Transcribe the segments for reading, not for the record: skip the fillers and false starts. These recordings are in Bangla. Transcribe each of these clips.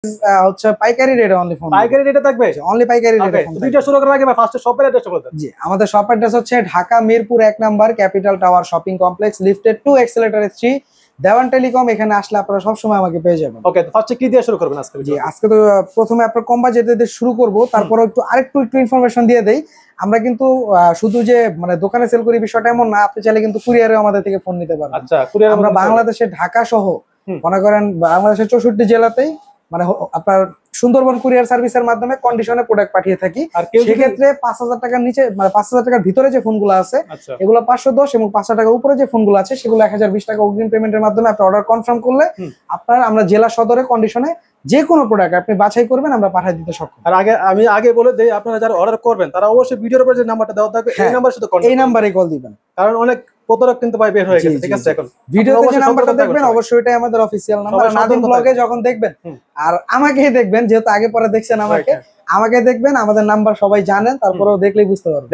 হচ্ছে পাইকারি রেটে অনলি ফোন। পাইকারি রেটে থাকবে? অনলি পাইকারি রেটে ফোন। ভিডিও শুরু করার আগে ভাই ফার্স্টে শপের অ্যাড্রেসটা বলতে। জি, আমাদের শপ অ্যাড্রেস হচ্ছে Dhaka Mirpur 1 number capital tower shopping complex, lifted 2, accelerator 3, দেওয়ান টেলিকম। এখানে আসলে আপনারা সব সময় আমাকে পেয়ে যাবেন। ওকে, তো ফার্স্টে কি দিয়ে শুরু করবেন আজকে? জি, আজকে তো প্রথমে আপনার কম বাজেটে দিয়ে শুরু করব, তারপর আরেকটু ইনফরমেশন দিয়ে দেই। আমরা কিন্তু শুধু যে মানে দোকানে সেল করি বিষয়টা এমন না, আপনি চাইলে কিন্তু কুরিয়ারে আমাদের থেকে ফোন নিতে পারবেন। আচ্ছা, কুরিয়ারে আমরা বাংলাদেশের ঢাকা সহ মনে করেন বাংলাদেশের 64 জেলাতেই মানে আপনার সুন্দরবন কুরিয়ার সার্ভিসের মাধ্যমে কন্ডিশনে প্রোডাক্ট পাঠিয়ে থাকি। সেক্ষেত্রে 5000 টাকার নিচে মানে 5000 টাকার ভিতরে যে ফোনগুলো আছে এগুলো 510 এবং 500 টাকার উপরে যে ফোনগুলো আছে সেগুলো 1020 টাকা অগ্রিম পেমেন্টের মাধ্যমে আপনি অর্ডার কনফার্ম করলে আমরা জেলা সদরে কন্ডিশনে যে কোনো প্রোডাক্ট আপনি বাছাই করবেন, আমরা পাঠিয়ে দিতে সক্ষম। আর আমি আগে বলে দেই, আপনারা যারা অর্ডার করবেন তারা অবশ্যই ভিডিওর উপরে যে নাম্বারটা দেওয়া থাকবে এই নাম্বারের সাথে এই নাম্বারে কল দিবেন, কারণ অনেক প্রতারক কিন্তু ভাই বের হয়ে গেছে। ঠিক আছে, এখন ভিডিওতে যে নাম্বারটা দেখবেন অবশ্যই এটাই আমাদের অফিশিয়াল নাম্বার। নাদিম ব্লগে যখন দেখবেন আর আমাকেই দেখবেন, যেহেতু আগে পরে দেখছেন আমাকে দেখবেন, আমাদের নাম্বার সবাই জানেন, তারপরেও দেখলেই বুঝতে পারবেন।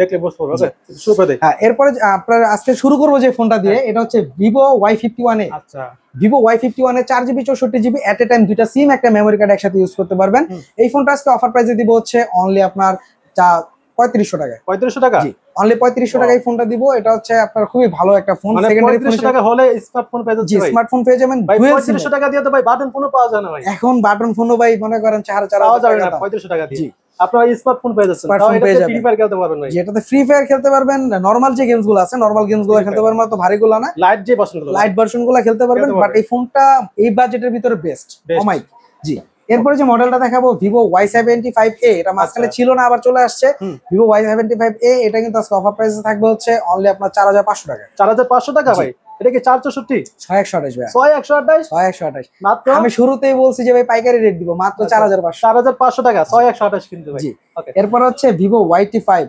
ওকে, শুরু করে দেই। হ্যাঁ, এরপরে আপনারা আজকে শুরু করব যে ফোনটা দিয়ে, এটা হচ্ছে Vivo Y51A। আচ্ছা, Vivo Y51 এ 4GB 64GB এট এ টাইম দুইটা সিম একটা মেমোরি কার্ড একসাথে ইউজ করতে পারবেন। এই ফোনটা আজকে অফার প্রাইসে দিব হচ্ছে অনলি আপনার 3500 টাকায়। 3500 টাকা? জি, অনলি 3500 টাকায় ফোনটা দিব। এটা হচ্ছে আপনার খুবই ভালো একটা ফোন। সেকেন্ডারি 3500 টাকা হলে স্মার্টফোন পেয়ে যাচ্ছে। জি, স্মার্টফোন পেয়ে যাবেন। ভাই 3500 টাকা দিয়ে তো ভাই বাটন ফোনও পাওয়া যায় না ভাই। এখন বাটন ফোনও ভাই মনে করেন 4000 পাওয়া যাবে না 3500 টাকা দিয়ে। আপনারা স্মার্টফোন পেয়ে যাচ্ছেন, তাও এটাতে ফ্রি ফায়ার খেলতে পারবেন ভাই। যেটাতে ফ্রি ফায়ার খেলতে পারবেন, নরমাল যে গেমসগুলো আছে নরমাল গেমসগুলো খেলতে পারবেন, তো ভারীগুলো না, লাইট ভার্সনগুলো খেলতে পারবেন। বাট এই ফোনটা এই বাজেটের ভিতরে বেস্ট। ওমাই জি। এরপরে যে মডেলটা দেখাবো Vivo Y75A, এটা মাঝখানে ছিল না, আবার চলে আসছে Vivo Y75A। এটা কিন্তু আজকে অফার প্রাইসে থাকবে হচ্ছে অনলি আপনার 4500 টাকা। 4500 টাকা ভাই? এটা কি 464? 6128 ভাই। 6128 মাত্র। আমি শুরুতেই বলছি যে ভাই পাইকারি রেট দিব মাত্র 4500। 4500 টাকা 6128 কিন্তু ভাই। জি। এরপর হচ্ছে Vivo Y85।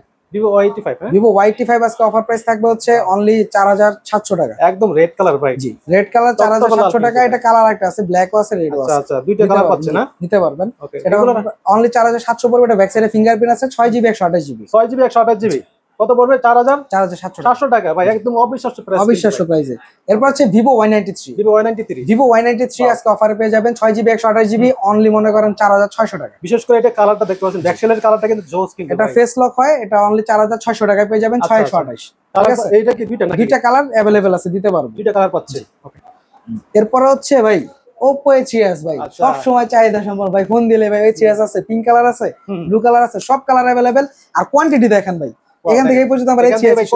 Vivo Y85 আজকে অফার প্রাইস থাকবে হচ্ছে অনলি 4700 টাকা। একদম রেড কালার ভাই। জি, রেড কালার 4700 টাকা। এটা কালার একটা আছে, ব্ল্যাক ও আছে, রেড ও আছে। আচ্ছা, দুইটা কালার পাচ্ছেন না? নিতে পারবেন। এটা অনলি 4700 পড়বে। এটা ব্যাক সাইডে ফিঙ্গারপ্রিন্ট আছে, 6GB 128GB। 6GB 128GB কত পড়বে? 4700 টাকা ভাই, একদম অবিশ্বাস্য প্রাইস। অবিশ্বাস্য প্রাইসে। এরপর হচ্ছে Vivo Y93 আজকে অফারে পেয়ে যাবেন 6GB 128GB অনলি মনে করেন 4600 টাকা। বিশেষ করে এটা কালারটা দেখতে পাচ্ছেন, ব্যাক সাইডের কালারটা কিন্তু জোস কিন্তু। এটা ফেস লক হয়, এটা অনলি 4600 টাকায় পেয়ে যাবেন 6128। এইটা কি দুইটা কালার अवेलेबल আছে, দিতে পারবো। দুইটা কালার পাচ্ছে। ওকে। এরপর হচ্ছে ভাই Oppo A3s ভাই, সব সময় চাহিদা সম্পন্ন ভাই। ফোন দিলে ভাই A3s আছে, পিঙ্ক কালার আছে, ব্লু কালার আছে, সব কালার अवेलेबल। আর কোয়ান্টিটি দেখেন ভাই, এখান থেকে এই পর্যন্ত আমরা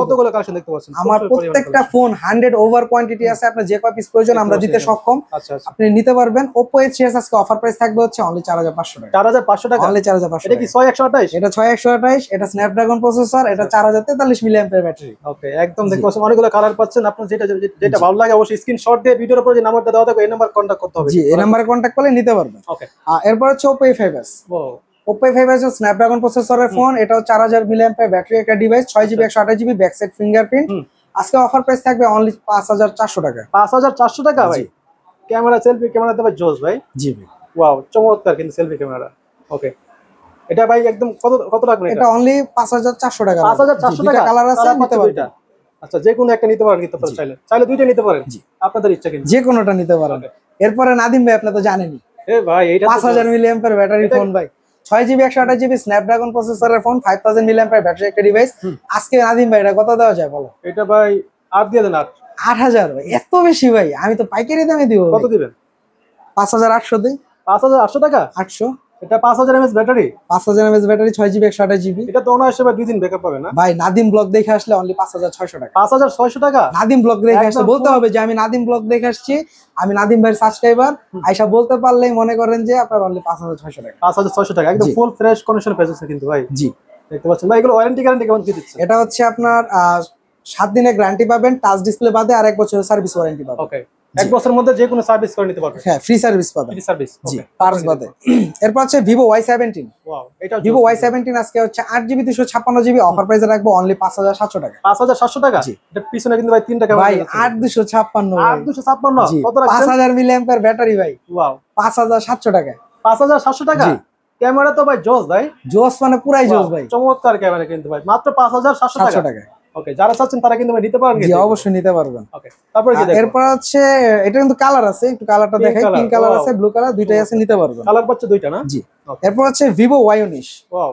কতগুলো কালেকশন দেখতে পাচ্ছেন। আমার প্রত্যেকটা ফোন 100 ওভার কোয়ান্টিটি আছে। আপনার যে কয় পিস প্রয়োজন আমরা দিতে সক্ষম। আপনি নিতে পারবেন। Oppo A3s আজকে অফার প্রাইস থাকবে হচ্ছে অনলি 4500 টাকা। 4500 টাকা অনলি 4500। এটা কি 6128? এটা 6128। এটা স্ন্যাপড্রাগন প্রসেসর, এটা 4043 মিলিঅ্যাম্পিয়ার ব্যাটারি। ওকে, একদম দেখতে পাচ্ছেন অনেকগুলো কালার পাচ্ছেন। আপনার যেটা ভালো লাগে অবশ্যই স্ক্রিনশট দিয়ে ভিডিওর উপরে যে নাম্বারটা দেওয়া থাকবে এই নাম্বার কন্টাক্ট করতে হবে। জি, এই নম্বরে কন্টাক্ট করলে নিতে পারবেন। ওকে। এরপর হচ্ছে Oppo A5s। Oppo A5s Snapdragon প্রসেসরের ফোন। এটাও 4000 মিলিঅ্যাম্পিয়ার ব্যাটারি একটা device, 6GB 128GB back side fingerprint. আজকে অফার প্রাইস থাকবে অনলি 5400 টাকা। 5400 টাকা ভাই। ক্যামেরা, সেলফি ক্যামেরাতে ভাই জোস ভাই। জি ভাই, ওয়াও, চমৎকার কিন্তু সেলফি ক্যামেরা। ওকে, এটা ভাই একদম কত টাকা? এটা অনলি 5400 টাকা। 5400 টাকা। কালার আছে, নিতে পারবেন। আচ্ছা, যে কোনো একটা নিতে পারেন কিন্তু আপনারা চাইলে দুইটা নিতে পারেন। জি, আপনাদের ইচ্ছা কিন্তু যে কোনোটা নিতে পারেন। এরপরে নাদিম ভাই, আপনি তো জানেনই ভাই এটা 5000 মিলিঅ্যাম্পিয়ার ব্যাটারি ফোন ভাই, 6GB 128GB স্ন্যাপড্রাগন প্রসেসরের ফোন, 5000 মিলিঅ্যাম্পিয়ার ব্যাটারি একটা ডিভাইস। আজকে নাদিম ভাই এটা কত দেওয়া যায় বলো? এটা ভাই 8 দিয়ে দেন। 8000 ভাই, এত বেশি ভাই? আমি তো পাইকারি দামে দিব। কত দিবেন? 5800 দেই। 5800 টাকা? 800। এটা 5000 mAh battery. 5000 mAh battery, 6GB 128GB। এটা তো অনায়াসে ভাই 2 দিন ব্যাকআপ পাবে না ভাই? নাদিম ব্লগ দেখে আসলে অনলি 5600 টাকা। 5600 টাকা? নাদিম ব্লগ দেখে আসলে বলতে হবে যে আমি নাদিম ব্লগ দেখে আসছি, আমি নাদিম ভাইয়ের সাবস্ক্রাইবার। আইসা বলতে পারলেই মনে করেন যে আপনার অনলি 5600 টাকা। 5600 টাকা একদম ফুল ফ্রেশ কন্ডিশন পেয়েছে কিন্তু ভাই। জি, দেখতে পাচ্ছেন ভাই। এগুলো ওয়ারেন্টি গ্যারান্টি কেমন কি দিচ্ছে? এটা হচ্ছে আপনার 7 দিনের গ্যারান্টি পাবেন, টাচ ডিসপ্লে বাদে, আর 1 বছরের সার্ভিস ওয়ারেন্টি পাবেন। ওকে, 1 বছরের মধ্যে যে কোনো সার্ভিস করে নিতে পারবেন। হ্যাঁ, ফ্রি সার্ভিস পাবেন। ফ্রি সার্ভিস, জি, পার্টস বাদে। এরপর হচ্ছে Vivo Y17। ওয়াও, এটা Vivo Y17 আজকে হচ্ছে 8GB 256GB অফার প্রাইসে রাখবো অনলি 5700 টাকা। 5700 টাকা? জি। এটা পিছনে কিন্তু ভাই 3 টাকা ভাই 8256। 8256 কত রাখছেন? 5000 মিলিঅ্যাম্পিয়ার ব্যাটারি ভাই। ওয়াও, 5700 টাকা। 5700 টাকা? জি। ক্যামেরা তো ভাই জোস ভাই। জোস মানে পুরাই জোস ভাই। চমৎকার ক্যামেরা কিন্তু ভাই, মাত্র 5700 টাকা। ওকে, যারা চাচ্ছেন তারা কিন্তু নিতে পারবেন। জি অবশ্যই নিতে পারবেন। ওকে, তারপরে কি দেখব? এরপর হচ্ছে এটা কিন্তু কালার আছে, একটু কালারটা দেখাই। পিঙ্ক কালার আছে, ব্লু কালার, দুইটাই আছে, নিতে পারবেন। কালার পাচ্ছে দুইটা না? জি। এরপর হচ্ছে Vivo Y19। Wow,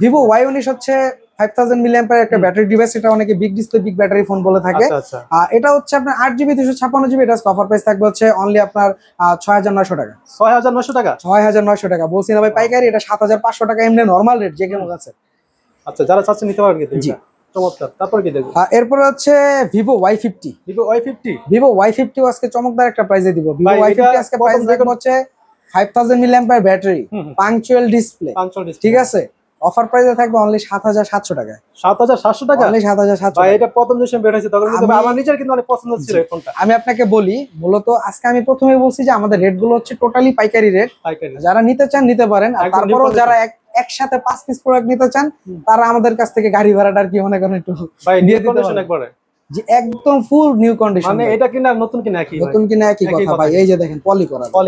Vivo Y19 হচ্ছে 5000 mAh একটা ব্যাটারি ডিভাইস। এটা অনেকে big display big battery phone বলে থাকে। আচ্ছা। এটা হচ্ছে আপনার 8GB 256GB। এটা অফার প্রাইস থাকবে হচ্ছে অনলি আপনার 6900 টাকা। 6900 টাকা? 6900 টাকা বলছি না ভাই, পাইকারি। এটা 7500 টাকা এমনি নরমাল রেট যে কোনো আছে। আচ্ছা, যারা চাচ্ছেন নিতে পারবেন কিন্তু। জি চমৎকার। তারপর কি দেখব? এরপর হচ্ছে Vivo Y50। Vivo Y50? Vivo Y50 আজকে চমৎকার একটা প্রাইসে দিব। Vivo Y50 আজকে প্রাইস দেখব হচ্ছে 5000 mAh ব্যাটারি, পাঞ্চুয়াল ডিসপ্লে, ঠিক আছে। অফার প্রাইসে থাকবে অনলি 7700 টাকায়। 7700 টাকা? অনলি 7700। ভাই এটা প্রথম যখন বের হয়েছে তখন কিন্তু আমার নিজের কিন্তু অনেক পছন্দ ছিল এই ফোনটা। আমি আপনাকে বলি, মূলত আজকে আমি প্রথমেই বলছি যে আমাদের রেট গুলো হচ্ছে টোটালি পাইকারি রেট। যারা নিতে চান নিতে পারেন। আর তারপরেও যারা একসাথে 5 পিস প্রোডাক্ট নিতে চান তারা আমাদের কাছ থেকে গাড়ি ভাড়াটা আর কি মনে করেন একটু দিয়ে দিতে পারেন একবারে। জি একদম ফুল নিউ কন্ডিশন। মানে এটা কিনা নতুন কিনা একই? নতুন কিনা একই কথা ভাই। এই যে দেখেন পলি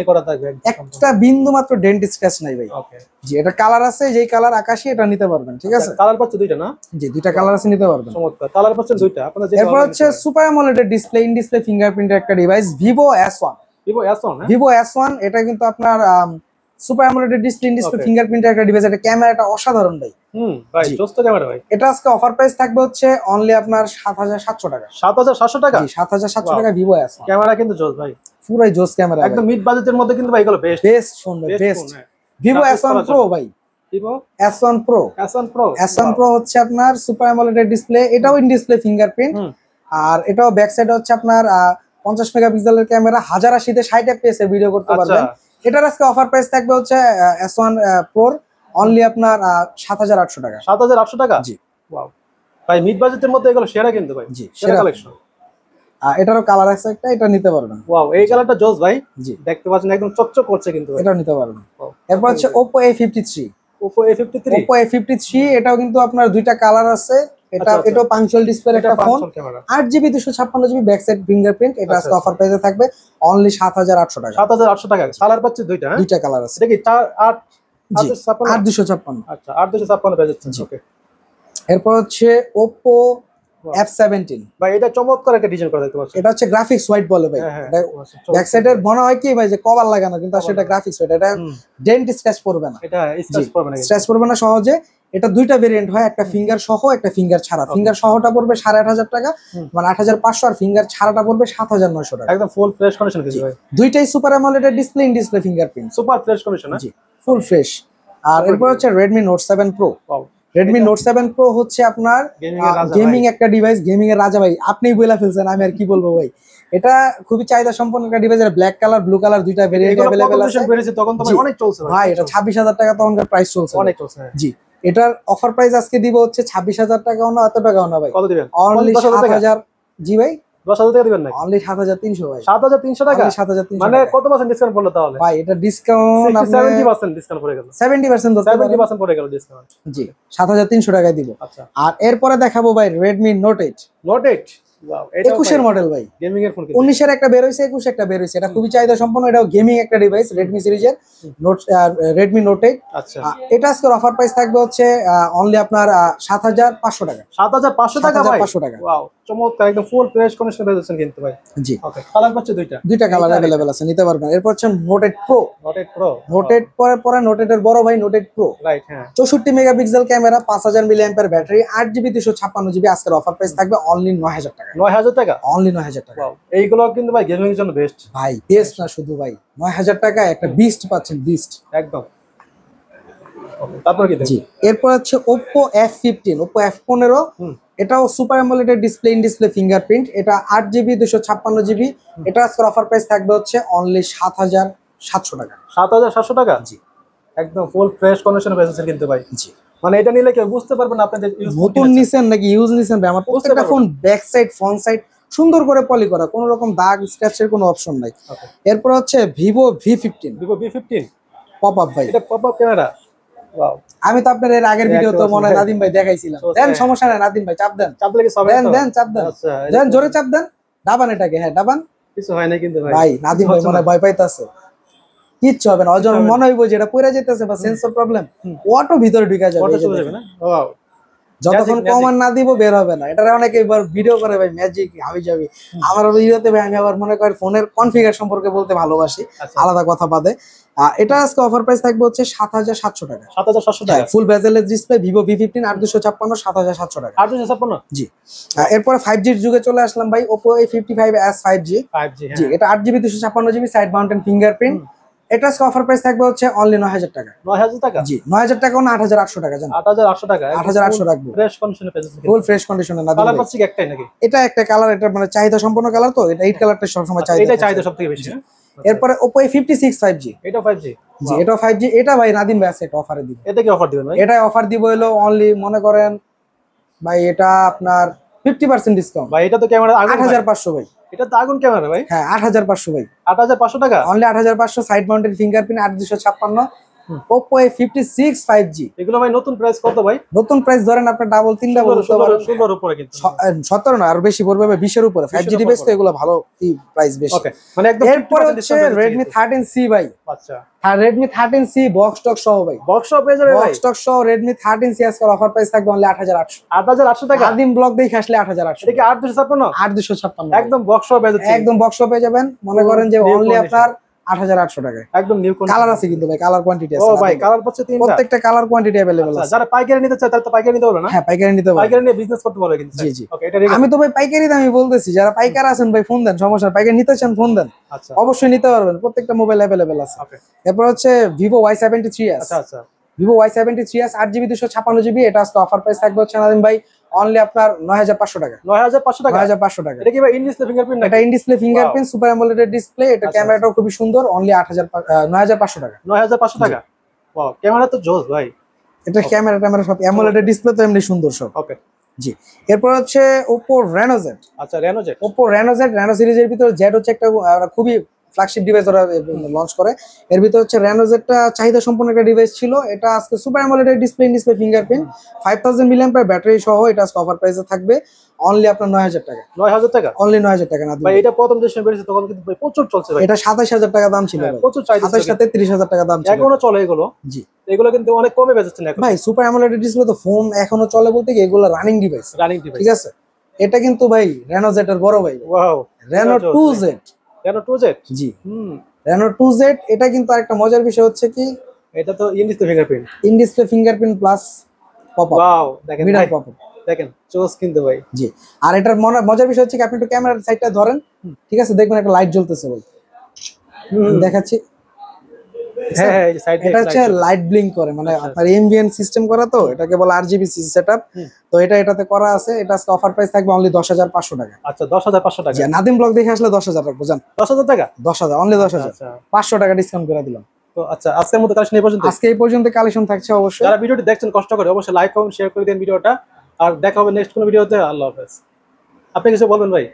করা থাকবে, একটা বিন্দু মাত্র ডেন্ট স্ক্র্যাচ নাই ভাই। ওকে, জি এটা কালার আছে, যেই কালার আকাশি, এটা নিতে পারবেন, ঠিক আছে। কালার পাচ্ছে দুইটা না? জি দুইটা কালার আছে, নিতে পারবেন। চমৎকার, কালার পাচ্ছেন দুইটা আপনারা। এরপর হচ্ছে super AMOLED display, in display ফিঙ্গারপ্রিন্টের একটা device Vivo S1। Vivo S1? Vivo S1 এটা কিন্তু আপনার super AMOLED display, in display ফিঙ্গারপ্রিন্টের একটা ডিভাইস। এটা ক্যামেরাটা অসাধারণ ভাই। ভাই দোস্ত ক্যামেরা ভাই। এটা আজকে অফার প্রাইস থাকবে হচ্ছে অনলি আপনার 7700 টাকা। 7700 টাকা? জি 7700 টাকা Vivo S1। ক্যামেরা কিন্তু জোস ভাই, পুরাই জোস ক্যামেরা, একদম মিড বাজেটের মধ্যে কিন্তু ভাই এগুলো বেস্ট ফোন ভাই, বেস্ট। Vivo S1 Pro ভাই। Vivo S1 Pro। S1 Pro হচ্ছে আপনার সুপার অ্যামোলেড ডিসপ্লে, এটাও ইন ডিসপ্লে ফিঙ্গারপ্রিন্ট। আর এটাও ব্যাক সাইডে হচ্ছে আপনার 50 মেগাপিক্সেলের ক্যামেরা, 1080 60 fps এ ভিডিও করতে পারবেন। এটার আজকে অফার প্রাইস থাকবে হচ্ছে S1 Pro অনলি আপনার 7800 টাকা। 7800 টাকা? জি ওয়াও ভাই, মিড বাজেটের মধ্যে এগুলো সেরা কিন্তু ভাই। জি সেরা কালেকশন। এটারও কালার আছে একটা, এটা নিতে পারবেন। ওয়াও, এই কালারটা জোস ভাই। জি দেখতে পাচ্ছেন একদম চকচক করছে কিন্তু ভাই। এটাও নিতে পারবেন। এরপর হচ্ছে Oppo A53। Oppo A53? Oppo A53 এটাও কিন্তু আপনার দুইটা কালার আছে। এটাও পাঞ্চুয়াল ডিসপ্লে একটা phone, 8GB 256GB back side fingerprint. এটা আজকে অফার প্রাইসে থাকবে অনলি 7800 টাকা। 7800 টাকা। কালার পাচ্ছে দুইটা? দুইটা কালার আছে। এটা কি 8 8256? আচ্ছা, 8256 পেয়ে যাচ্ছেন। ওকে। এরপর হচ্ছে Oppo F17 ভাই, এটা চমৎকার একটা ডিজাইন করা দেখতে পাচ্ছেন। এটা হচ্ছে গ্রাফিক্স হোয়াইট বলে ভাই। এটা ব্যাক সাইডের মনে হয় কি ভাই যে কভার লাগানো, কিন্তু আসলে এটা গ্রাফিক্স হোয়াইট। এটা ডেন্ট স্ক্র্যাচ পড়বে না। এটা স্ক্র্যাচ পড়বে না? স্ক্র্যাচ পড়বে না সহজে। এটা দুইটা ভেরিয়েন্ট হয়, একটা ফিঙ্গার সহ, একটা ফিঙ্গার ছাড়া। ফিঙ্গার সহটা পড়বে 8500 টাকা, মানে 8500, আর ফিঙ্গার ছাড়াটা পড়বে 7900 টাকা। একদম ফুল ফ্রেশ কন্ডিশন কিন্তু ভাই। দুইটাই super AMOLED display, in display fingerprint, super fresh condition. জি ফুল ফ্রেশ। আর এরপর হচ্ছে Redmi Note 7 Pro। Redmi Note 7 Pro হচ্ছে আপনার গেমিং একটা ডিভাইস, গেমিং এর রাজা ভাই। আপনিই বলে ফেলছেন, আমি আর কি বলবো ভাই। এটা খুবই চাহিদা সম্পন্ন একটা ডিভাইস। এর ব্ল্যাক কালার, ব্লু কালার দুইটা ভেরিয়েন্ট अवेलेबल আছে। তখন তো অনেক চলছে ভাই। এটা 26000 টাকা তখনকার প্রাইস চলছে, অনেক চলছে। জি এটার অফার প্রাইস আজকে দিব হচ্ছে 26000 টাকাও না, এত টাকাও না ভাই। কত দিবেন? অনলি 7000। জি ভাই 10000 টাকা দিবেন নাকি? অনলি 7300 ভাই। 7300 টাকা? 7300 মানে কত পার্সেন্ট ডিসকাউন্ট পড়লো তাহলে? ভাই এটা ডিসকাউন্ট 70% ডিসকাউন্ট পড়ে গেল। 70% ধরতে পারেন। 70% পড়ে গেল ডিসকাউন্ট। জি 7300 টাকায় দিব। আচ্ছা। আর এরপরে দেখাবো ভাই Redmi Note 8। Note 8? ওয়াও, এটা 21 এর মডেল ভাই। গেমিং এর ফোন কিন্তু 19 এর একটা বের হইছে, 21 একটা বের হইছে। এটা খুবই চাহিদা সম্পন্ন। এটাও গেমিং একটা ডিভাইস, Redmi সিরিজের Redmi Note 8। আচ্ছা। এটা আজকের অফার প্রাইস থাকবে হচ্ছে অনলি আপনার 7500 টাকা। 7500 টাকা ভাই? 7500 টাকা। ওয়াও, চমৎকার, একদম ফুল ফ্রেশ কন্ডিশন পেয়ে যাচ্ছেন কিন্তু ভাই। জি ওকে। কালার পাচ্ছে দুইটা? দুইটা কালার अवेलेबल আছে, নিতে পারবেন। এরপর হচ্ছে Note 8 Pro। Note 8 Pro? Note 8 পরে Note 8 এর বড় ভাই Note 8 Pro। রাইট, হ্যাঁ। 64 megapixel camera, 5000 mAh battery, 8GB 256GB। আজকের অফার প্রাইস থাকবে অনলি 9000 টাকা। 9000 টাকা? অনলি 9000 টাকা। ওয়াও, এইগুলো কিন্তু ভাই গেমিং এর জন্য বেস্ট ভাই। বেস্ট না শুধু ভাই, 9000 টাকা একটা বিস্ট পাচ্ছেন, বিস্ট একদম। ওকে, তারপর কি দেখব? জি এরপর হচ্ছে Oppo F15, Oppo F15। এটাও super AMOLED display, in display fingerprint. এটা 8GB 256GB। এটা আজকের অফার প্রাইস থাকবে হচ্ছে অনলি 7700 টাকা। 7700 টাকা? জি একদম ফুল ফ্রেশ কন্ডিশনে পেয়ে যাচ্ছেন কিন্তু ভাই। জি মানে এটা নিলে কেউ বুঝতে পারবে না আপনি যে নতুন নিছেন নাকি ইউজ নিছেন ভাই। আমার প্রত্যেকটা phone back side front side সুন্দর করে পলি করা, কোনো রকম দাগ স্ক্র্যাচের কোনো অপশন নাই। এরপর হচ্ছে Vivo V15। Vivo V15 pop up ভাই। এটা পপ আপ ক্যামেরা? ওয়াও, আমি তো আপনার এর আগের ভিডিও তো মনে হয় নাদিম ভাই দেখাইছিলাম। দেন সমস্যা নাই, নাদিম ভাই চাপ দেন। চাপ দিলে কি হবে? দেন চাপ দেন। আচ্ছা, দেন জোরে চাপ দেন। ডাবান এটাকে, হ্যাঁ ডাবান। কিছু হয় না কিন্তু ভাই। ভাই নাদিম ভাই মনে ভয় পাইতাছে। কিচ্ছু হবে না, অজন মনে হইব যে এটা পড়ে যেতেছে বা সেন্সর প্রবলেম, অটো ভিতরে ঢুকে যাবে। অটো চলে যাবে না? ওয়াও, যতক্ষণ কমান না দিব বের হবে না। এটা অনেকে এবার ভিডিও করে ভাই ম্যাজিক হাবি যাবি, আমার ভিডিওতে ভাই আমি আবার মনে করি ফোনের কনফিগার সম্পর্কে বলতে ভালোবাসি, আলাদা কথা বাদে। এটা আজকে অফার প্রাইস থাকবে হচ্ছে ৭৭০০ টাকা। ৭৭০০ টাকা ফুল বেজেলের ডিসপ্লে, ভিভো V15 ৮২৫৬ ৭৭০০ টাকা। ৮৫৬ জি। এরপরে 5G এর যুগে চলে আসলাম ভাই, Oppo A55s 5G। জি, এটা 8GB 256GB side mountain fingerprint. এটা আজকে অফার প্রাইস থাকবে হচ্ছে অনলি ৯০০০ টাকা। ৯০০০ টাকা? জি, ৯০০০ টাকা না ৮৮০০ টাকা জান। ৮৮০০ টাকা। ৮৮০০ রাখবো। ফ্রেশ কন্ডিশনে পেয়েছেন। ফুল ফ্রেশ কন্ডিশনে না। কালার পাচ্ছি একটাই নাকি? এটা একটা কালার, এটা মানে চাহিদা সম্পন্ন কালার, তো এটা 8 কালারটা সবসময় চাহিদা। এটা চাহিদা সবথেকে বেশি। এরপরে Oppo A56 5G। এটা 5G? জি, এটা 5G। এটা ভাই নাদিম ভাই আছে, এটা অফারে দিব। এটা কি অফার দিবেন ভাই? এটা অফার দিব হলো অনলি মনে করেন ভাই এটা আপনার 50% ডিসকাউন্ট। ভাই এটা তো ক্যামেরা আগুন। ৮৫০০ ভাই। এটা তো আগুন ক্যামেরা ভাই। হ্যাঁ ৮৫০০ ভাই। ৮৫০০ টাকা? Only ৮৫০০ side mounted fingerprint ৮২৫৬। Oppo A56 5G। এগুলো ভাই নতুন প্রাইস কত ভাই? নতুন প্রাইস ধরেন আপনার ডাবল 3 ডাবল 16 উপরে কিন্তু। 17 না, আর বেশি পড়বে ভাই, 20 এর উপরে। 5G ডিভাইস তো এগুলো ভালো প্রাইস বেশি। ওকে, মানে একদম। এরপর হচ্ছে Redmi 13C ভাই। আচ্ছা। আর Redmi 13C বক্স স্টক সহ ভাই। বক্স সহ পেয়ে যাবে ভাই? বক্স স্টক সহ Redmi 13C আজকে অফার প্রাইস থাকবে অনলি ৮৮০০। ৮৮০০ টাকা? আদিম ব্লগ দেখে আসলে ৮৮০০। এটা কি ৮২৫৬? ৮২৫৬ একদম বক্স সহ পেয়ে যাচ্ছে। একদম বক্স সহ পেয়ে যাবেন। মনে করেন যে অনলি আপনার ৮৮০০ টাকায়। একদম নিউ কন্ডিশন। কালার আছে কিন্তু ভাই, কালার কোয়ান্টিটি আছে। ও ভাই কালার পাচ্ছে তিনটা? প্রত্যেকটা কালার কোয়ান্টিটি अवेलेबल আছে। যারা পাইকারি নিতে চায় তারা তো পাইকারি নিতে পারবে না? হ্যাঁ পাইকারি নিতে পারবে। পাইকারি নিয়ে বিজনেস করতে পারবে কিন্তু। জি জি। ওকে, এটা আমি তো ভাই পাইকারি দামই বলতেছি, যারা পাইকার আছেন ভাই ফোন দেন, সমস্যা নাই। পাইকারি নিতে চান ফোন দেন, আচ্ছা অবশ্যই নিতে পারবেন। প্রত্যেকটা মোবাইল अवेलेबल আছে। ওকে। এরপর হচ্ছে Vivo Y73s। আচ্ছা আচ্ছা। Vivo Y73s 8GB 256GB। এটা আজকে অফার প্রাইস থাকবে হচ্ছে নাদিম ভাই অনলি আপনার ৯৫০০ টাকা। ৯৫০০ টাকা? ৯৫০০ টাকা। এটা কি ভাই ইন ডিসপ্লে ফিঙ্গারপ্রিন্ট নাকি? এটা in display fingerprint super AMOLED display. এটা ক্যামেরাটাও খুবই সুন্দর। অনলি ৯৫০০ টাকা। ৯৫০০ টাকা? ওয়াও, ক্যামেরা তো জোস ভাই। এটা ক্যামেরা সব অ্যামোলেড ডিসপ্লে, তো এমনি সুন্দর সব। ওকে। জি। এরপর হচ্ছে Oppo Reno Z। আচ্ছা, Reno Z। Oppo Reno Z, Reno সিরিজের ভিতরে Z হচ্ছে একটা খুবই ফ্ল্যাগশিপ ডিভাইস ওরা লঞ্চ করে। এর ভিতর হচ্ছে Reno Z টা চাহিদা সম্পন্ন একটা ডিভাইস ছিল। এটা আজকে super AMOLED display, in display fingerprint 5000 mAh battery সহ এটা আজকে অফার প্রাইসে থাকবে অনলি আপনার ৯০০০ টাকা। ৯০০০ টাকা? অনলি ৯০০০ টাকা না ভাই এটা প্রথম যেদিন বেরিয়েছে তখন কিন্তু ভাই প্রচুর চলছে ভাই। এটা ২৭০০০ টাকা দাম ছিল ভাই। প্রচুর চাহিদা। ২৭ সাথে ৩০০০০ টাকা দাম ছিল। এখনো চলে এগুলো? জি। এগুলো কিন্তু অনেক কমে বেচছেন এখন ভাই। সুপার অ্যামোলেড ডিসপ্লে তো ফোন এখনো চলে বলতে কি এগুলো রানিং ডিভাইস। রানিং ডিভাইস, ঠিক আছে। এটা কিন্তু ভাই Reno Z এর বড় ভাই। Wow, Reno 2Z। Reno 2Z? জি। Reno 2Z এটা কিন্তু আরেকটা মজার বিষয় হচ্ছে কি, এটা তো in display fingerprint. In display fingerprint plus popup. Wow, দেখেন মিডল ভাই, পপআপ। দেখেন জোস কিন্তু ভাই। জি। আর এটার মজার বিষয় হচ্ছে কি, আপনি একটু ক্যামেরার সাইডটা ধরেন, ঠিক আছে, দেখবেন একটা লাইট জ্বলতেছে ভাই। দেখাচ্ছি। হ্যাঁ হ্যাঁ, এই সাইডে এটা হচ্ছে লাইট ব্লিঙ্ক করে, মানে আপনার এমবিএন সিস্টেম করা, তো এটাকে বলে RGB সেটআপ। তো এটাতে করা আছে। এটা আজকে অফার প্রাইস থাকবে অনলি ১০৫০০ টাকা। আচ্ছা, ১০৫০০ টাকা? জি। নাদিম ব্লগ দেখে আসলে ১০০০০ রাখবো জান। ১০০০০ টাকা? ১০০০০ অনলি ১০০০০। আচ্ছা, ৫০০ টাকা ডিসকাউন্ট করে দিলাম। তো আচ্ছা, আজকের মতো কালেকশন এই পর্যন্ত। আজকে এই পর্যন্ত কালেকশন থাকছে অবশ্যই। যারা ভিডিওটি দেখছেন কষ্ট করে অবশ্যই লাইক কমেন্ট শেয়ার করে দিন ভিডিওটা। আর দেখা হবে নেক্সট কোনো ভিডিওতে। আল্লাহ হাফেজ। আপনি কিছু বলবেন ভাই?